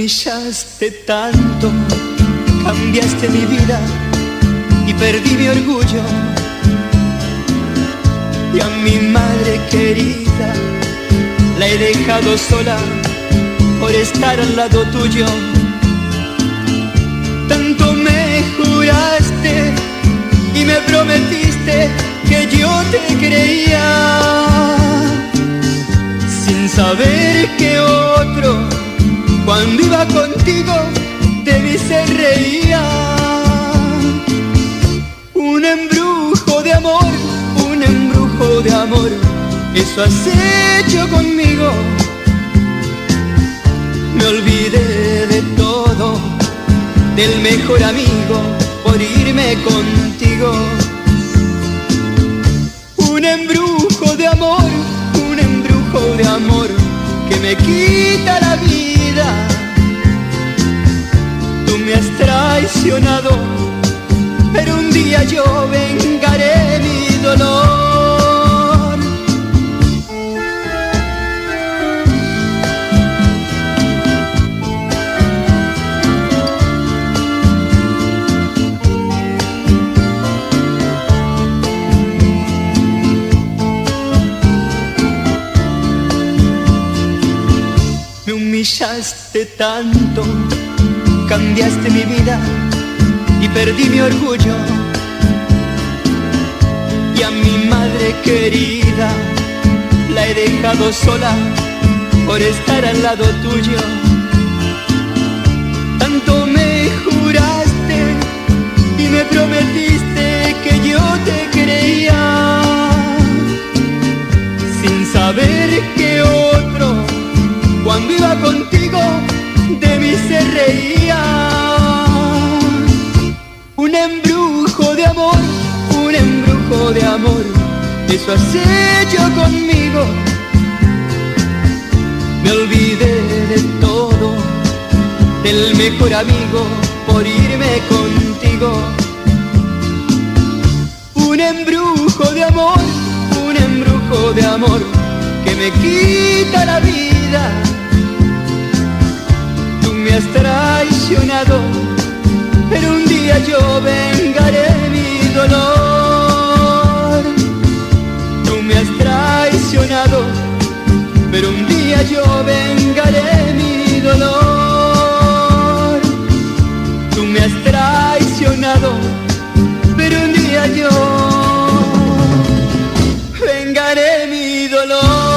humillaste tanto, cambiaste mi vida y perdí mi orgullo. Y a mi madre querida la he dejado sola por estar al lado tuyo. Tanto me juraste y me prometiste que yo te creía, sin saber que otro, cuando iba contigo, de mí se reía. Un embrujo de amor, un embrujo de amor, eso has hecho conmigo. Me olvidé de todo, del mejor amigo, por irme contigo. Un embrujo de amor, un embrujo de amor, que me quita la vida. Tú me has traicionado, pero un día yo vengaré mi dolor. Me humillaste tanto, cambiaste mi vida y perdí mi orgullo. Y a mi madre querida la he dejado sola por estar al lado tuyo. Tanto me juraste y me prometiste que yo te creía, sin saber que otro, cuando iba contigo, de mí se reía. Un embrujo de amor, un embrujo de amor, eso has hecho conmigo. Me olvidé de todo, del mejor amigo, por irme contigo. Un embrujo de amor, un embrujo de amor, que me quita la vida. Tú me has traicionado, pero un día yo vengaré mi dolor. Tú me has traicionado, pero un día yo vengaré mi dolor. Tú me has traicionado, pero un día yo vengaré mi dolor.